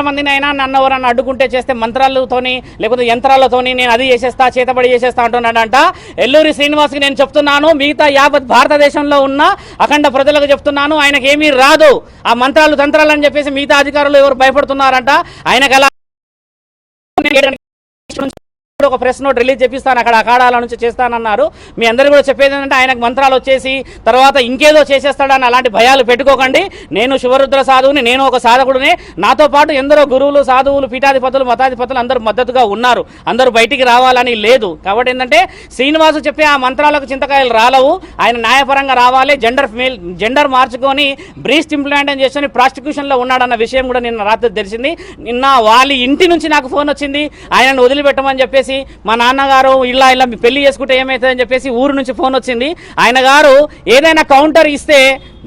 మందిని అయినా నన్ను ఎవరన్నా అడ్డుకుంటే చేస్తే మంత్రాలతోని లేకపోతే యంత్రాలతోని నేను అది చేసేస్తా చేతబడి చేసేస్తా అంటున్నాడంట. ఎల్లూరి శ్రీనివాస్కి నేను చెప్తున్నాను, మిగతా యావత్ భారతదేశంలో ఉన్న అఖండ ప్రజలకు చెప్తున్నాను, ఆయనకి ఏమీ రాదు. ఆ మంత్రాలు తంత్రాలు అని చెప్పేసి మిగతా అధికారులు ఎవరు భయపడుతున్నారంట. ఆయనకు అలా ఒక ప్రెస్ నోట్ రిలీజ్ చేపిస్తాను, అక్కడ అఖాడాల నుంచి చేస్తానన్నారు. మీ అందరూ కూడా చెప్పేది ఏంటంటే ఆయనకు మంత్రాలు వచ్చేసి తర్వాత ఇంకేదో చేసేస్తాడని అలాంటి భయాలు పెట్టుకోకండి. నేను శివరుద్ర సాధువుని, నేను ఒక సాధకుడిని. నాతో పాటు ఎందరో గురువులు, సాధువులు, పీఠాధిపతులు, మతాధిపతులు అందరూ మద్దతుగా ఉన్నారు. అందరూ బయటికి రావాలని లేదు. కాబట్టి ఏంటంటే శ్రీనివాసు చెప్పే ఆ మంత్రాలకు చింతకాయలు రాలవు. ఆయన న్యాయపరంగా రావాలి. జెండర్ మార్చుకొని బ్రీస్ట్ ఇంప్లాంట్ చేసుకొని ప్రాస్టిట్యూషన్లో ఉన్నాడన్న విషయం కూడా నిన్న రాత్రి తెలిసింది. నిన్న వాళ్ళ ఇంటి నుంచి నాకు ఫోన్ వచ్చింది, ఆయనను వదిలిపెట్టమని చెప్పేసి. మా నాన్నగారు ఇలా పెళ్లి చేసుకుంటే ఏమవుతుందని చెప్పేసి ఊరు నుంచి ఫోన్ వచ్చింది. ఆయన గారు ఏదైనా కౌంటర్ ఇస్తే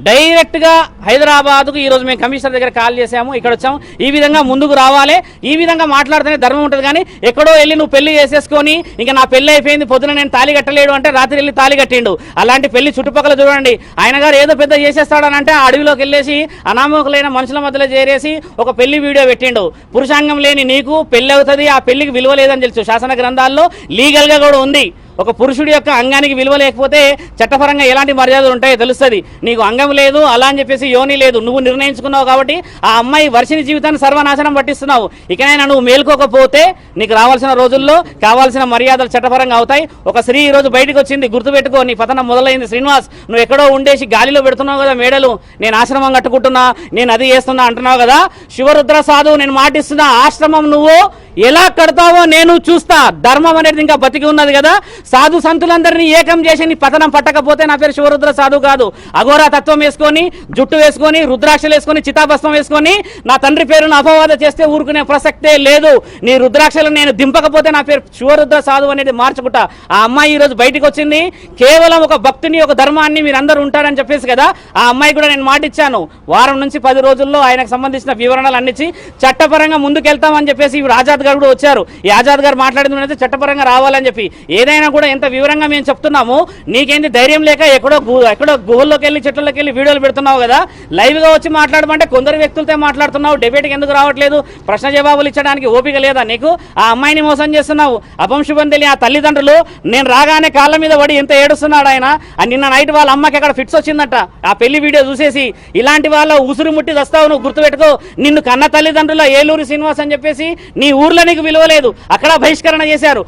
డైరెక్ట్గా హైదరాబాద్కు ఈరోజు మేము కమిషనర్ దగ్గర కాల్ చేసాము, ఇక్కడ వచ్చాము. ఈ విధంగా ముందుకు రావాలి, ఈ విధంగా మాట్లాడితేనే ధర్మం ఉంటుంది. కానీ ఎక్కడో వెళ్ళి నువ్వు పెళ్లి చేసేసుకొని ఇంకా నా పెళ్లి అయిపోయింది, పొద్దున నేను తాళి కట్టలేడు అంటే రాత్రి వెళ్ళి తాళి కట్టిండు. అలాంటి పెళ్లి చుట్టుపక్కల చూడండి. ఆయన గారు ఏదో పెద్ద చేసేస్తాడని అంటే అడవిలోకి వెళ్ళేసి అనామకులైన మనుషుల మధ్యలో చేరేసి ఒక పెళ్లి వీడియో పెట్టిండు. పురుషాంగం లేని నీకు పెళ్లి అవుతుంది, ఆ పెళ్లికి విలువ లేదని తెలుసు. శాసన గ్రంథాల్లో లీగల్గా కూడా ఉంది. ఒక పురుషుడి యొక్క అంగానికి విలువ లేకపోతే చట్టపరంగా ఎలాంటి మర్యాదలు ఉంటాయో తెలుస్తుంది. నీకు అంగం లేదు అలా అని చెప్పేసి యోని లేదు, నువ్వు నిర్ణయించుకున్నావు. కాబట్టి ఆ అమ్మాయి వర్షిని జీవితాన్ని సర్వనాశనం పట్టిస్తున్నావు. ఇకనైనా నువ్వు మేల్కోకపోతే నీకు రావాల్సిన రోజుల్లో కావాల్సిన మర్యాదలు చట్టపరంగా అవుతాయి. ఒక స్త్రీ ఈ రోజు బయటకు వచ్చింది, గుర్తుపెట్టుకో. నీ పతనం మొదలైంది. శ్రీనివాస్, నువ్వు ఎక్కడో ఉండేసి గాలిలో పెడుతున్నావు కదా మేడలు. నేను ఆశ్రమం కట్టుకుంటున్నా, నేను అది చేస్తున్నా అంటున్నావు కదా. శివరుద్ర సాధువు నేను మాటిస్తున్నా, ఆశ్రమం నువ్వు ఎలా కడతావో నేను చూస్తా. ధర్మం అనేది ఇంకా బతికి ఉన్నది కదా. సాధు సంతులందరినీ ఏకం చేసి నీ పతనం పట్టకపోతే నా పేరు శివరుద్ర సాధువు కాదు. అఘోరా తత్వం వేసుకొని, జుట్టు వేసుకొని, రుద్రాక్షలు వేసుకొని, చితాభస్మం వేసుకొని నా తండ్రి పేరును అపవాద చేస్తే ఊరుకునే ప్రసక్తే లేదు. నీ రుద్రాక్షలు నేను దింపకపోతే నా పేరు శివరుద్ర సాధువు అనేది మార్చుకుంటా. ఆ అమ్మాయి ఈ రోజు బయటకు వచ్చింది. కేవలం ఒక భక్తిని, ఒక ధర్మాన్ని మీరందరూ ఉంటారని చెప్పేసి కదా. ఆ అమ్మాయి కూడా నేను మాటిచ్చాను, వారం నుంచి 10 రోజుల్లో ఆయనకు సంబంధించిన వివరణలు అన్నిచ్చి చట్టపరంగా ముందుకెళ్తామని చెప్పేసి ఆజాద్ గారు కూడా వచ్చారు. ఈ ఆజాద్ గారు మాట్లాడింది చట్టపరంగా రావాలని చెప్పి. ఏదైనా కూడా ఎంత వివరంగా మేము చెప్తున్నాము, నీకేంది ధైర్యం లేక ఎక్కడో గుహల్లోకి వెళ్ళి చెట్లలోకి వెళ్ళి వీడియోలు పెడుతున్నావు కదా. లైవ్గా వచ్చి మాట్లాడమంటే కొందరు వ్యక్తులతో మాట్లాడుతున్నావు. డిబేట్కి ఎందుకు రావట్లేదు? ప్రశ్న జవాబులు ఇచ్చడానికి ఓపిక లేదా నీకు? ఆ అమ్మాయిని మోసం చేస్తున్నావు. అపంశుభం తెలియ ఆ తల్లిదండ్రులు నేను రాగానే కాళ్ళ మీద పడి ఎంత ఏడుస్తున్నాడు ఆయన. నిన్న నైట్ వాళ్ళ అమ్మకి అక్కడ ఫిట్స్ వచ్చిందట ఆ పెళ్లి వీడియో చూసేసి. ఇలాంటి వాళ్ళ ఉసురు ముట్టి వస్తావు నువ్వు, గుర్తుపెట్టుకో. నిన్ను కన్న తల్లిదండ్రుల ఏలూరు శ్రీనివాస్ అని చెప్పేసి నీ ఊర్లో నీకు విలువ లేదు, అక్కడ బహిష్కరణ చేశారు.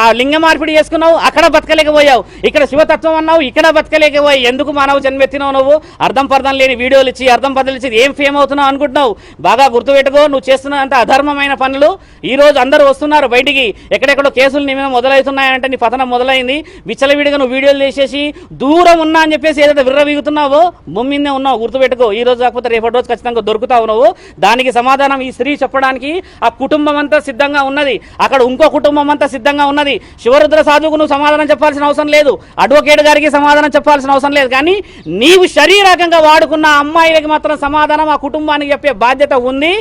ఆ లింగ మార్పిడి చేసుకున్నావు, అక్కడ బతకలేకపోయావు. ఇక్కడ శివతత్వం అన్నావు, ఇక్కడ బతకలేకపోయావు. ఎందుకు మానవ జన్మెత్తినావు నువ్వు? అర్థం పర్థం లేని వీడియోలు ఇచ్చి అర్థం పద్ధతులు ఇచ్చి ఏం ఫేమ్ అవుతున్నావు అనుకుంటున్నావు? బాగా గుర్తుపెట్టుకో, నువ్వు చేస్తున్నంత అధర్మమైన పనులు. ఈ రోజు అందరూ వస్తున్నారు బయటికి, ఎక్కడెక్కడో కేసులు నీ మీద మొదలవుతున్నాయంటే నీ పతనం మొదలైంది. విచ్చలవిడిగా నువ్వు వీడియోలు చేసేసి దూరం ఉన్నా అని చెప్పేసి ఏదైతే విర్రవీగుతున్నావో భూమినే ఉన్నావు, గుర్తుపెట్టుకో. ఈ రోజు కాకపోతే రేపటి రోజు ఖచ్చితంగా దొరుకుతావు నువ్వు. దానికి సమాధానం ఈ స్త్రీ చెప్పడానికి ఆ కుటుంబం అంతా సిద్ధంగా ఉన్నది, అక్కడ ఇంకో కుటుంబం అంతా సిద్ధంగా ఉన్నది. శివరుద్ర సాధువుకు నువ్వు సమాధానం చెప్పాల్సిన అవసరం లేదు, అడ్వకేట్ గారికి సమాధానం చెప్పాల్సిన అవసరం లేదు. కానీ నీవు శరీరకంగా వాడుకున్న అమ్మాయిలకి మాత్రం సమాధానం ఆ కుటుంబానికి చెప్పే బాధ్యత ఉంది.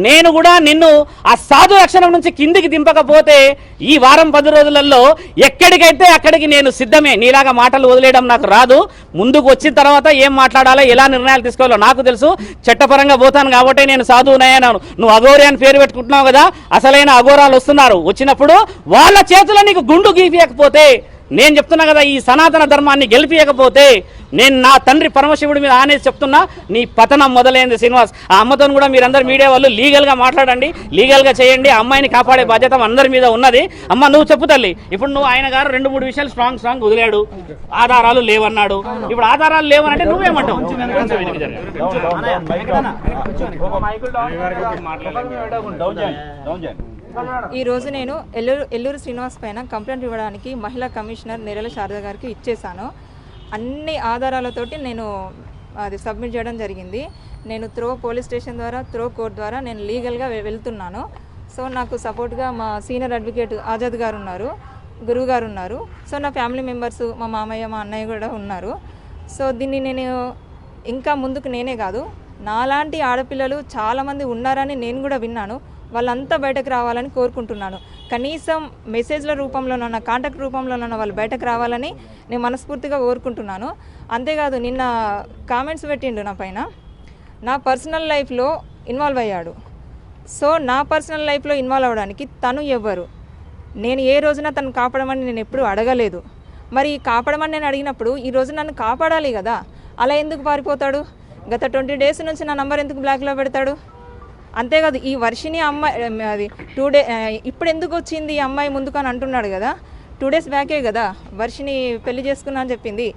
నేను కూడా నిన్ను ఆ సాధు లక్షణం నుంచి కిందికి దింపకపోతే ఈ వారం 10 రోజులలో ఎక్కడికైతే అక్కడికి నేను సిద్ధమే. నీలాగా మాటలు వదిలేయడం నాకు రాదు. ముందుకు వచ్చిన తర్వాత ఏం మాట్లాడాలో, ఎలా నిర్ణయాలు తీసుకోవాలో నాకు తెలుసు. చట్టపరంగా పోతాను కాబట్టి నేను సాధువునయ్యాను. నువ్వు అఘోరి అని పేరు పెట్టుకుంటున్నావు కదా, అసలైన అఘోరాలు వస్తున్నారు. వచ్చినప్పుడు వాళ్ళ చేతిలో నీకు గుండు గీపియకపోతే, నేను చెప్తున్నా కదా, ఈ సనాతన ధర్మాన్ని గెలిపియకపోతే నేను నా తండ్రి పరమశివుడి మీద ఆనేసి చెప్తున్నా, నీ పతనం మొదలైంది శ్రీనివాస్. ఆ అమ్మతో కూడా మీరందరూ మీడియా వాళ్ళు లీగల్గా మాట్లాడండి, లీగల్గా చేయండి. ఆ అమ్మాయిని కాపాడే బాధ్యత అందరి మీద ఉన్నది. అమ్మ నువ్వు చెప్పు తల్లి. ఇప్పుడు నువ్వు ఆయన గారు 2-3 విషయాలు స్ట్రాంగ్ వదిలాడు, ఆధారాలు లేవన్నాడు. ఇప్పుడు ఆధారాలు లేవనంటే నువ్వేమంటావు? ఈ రోజు నేను ఎల్లూరు శ్రీనివాస్ పైన కంప్లైంట్ ఇవ్వడానికి మహిళా కమిషనర్ నెరల శారద గారికి ఇచ్చేసాను. అన్ని ఆధారాలతోటి నేను అది సబ్మిట్ చేయడం జరిగింది. నేను పోలీస్ స్టేషన్ ద్వారా, కోర్ట్ ద్వారా నేను లీగల్గా వెళ్తున్నాను. సో నాకు సపోర్ట్గా మా సీనియర్ అడ్వకేట్ ఆజాద్ గారు ఉన్నారు, గురువు గారు ఉన్నారు. సో నా ఫ్యామిలీ మెంబర్స్, మా మామయ్య, మా అన్నయ్య కూడా ఉన్నారు. సో దీన్ని నేను ఇంకా ముందుకు నేనే కాదు, నాలాంటి ఆడపిల్లలు చాలామంది ఉన్నారని నేను కూడా విన్నాను. వాళ్ళంతా బయటకు రావాలని కోరుకుంటున్నాను. కనీసం మెసేజ్ల రూపంలోనన్నా, కాంటాక్ట్ రూపంలోనన్నా వాళ్ళు బయటకు రావాలని నేను మనస్ఫూర్తిగా కోరుకుంటున్నాను. అంతేకాదు నిన్న కామెంట్స్ పెట్టిండు నా పైన, నా పర్సనల్ లైఫ్లో ఇన్వాల్వ్ అయ్యాడు. సో నా పర్సనల్ లైఫ్లో ఇన్వాల్వ్ అవ్వడానికి తను ఎవ్వరు? నేను ఏ రోజున తను కాపాడమని నేను ఎప్పుడూ అడగలేదు. మరి కాపాడమని నేను అడిగినప్పుడు ఈ రోజు నన్ను కాపాడాలి కదా, అలా ఎందుకు పారిపోతాడు? గత 20 డేస్ నుంచి నా నంబర్ ఎందుకు బ్లాక్లో పెడతాడు? అంతేకాదు ఈ వర్షిని అమ్మాయి అది 2 డే ఇప్పుడు ఎందుకు వచ్చింది ఈ అమ్మాయి ముందుకు అని అంటున్నాడు కదా. 2 డేస్ బ్యాకే కదా వర్షిని పెళ్లి చేసుకున్నా అని చెప్పింది.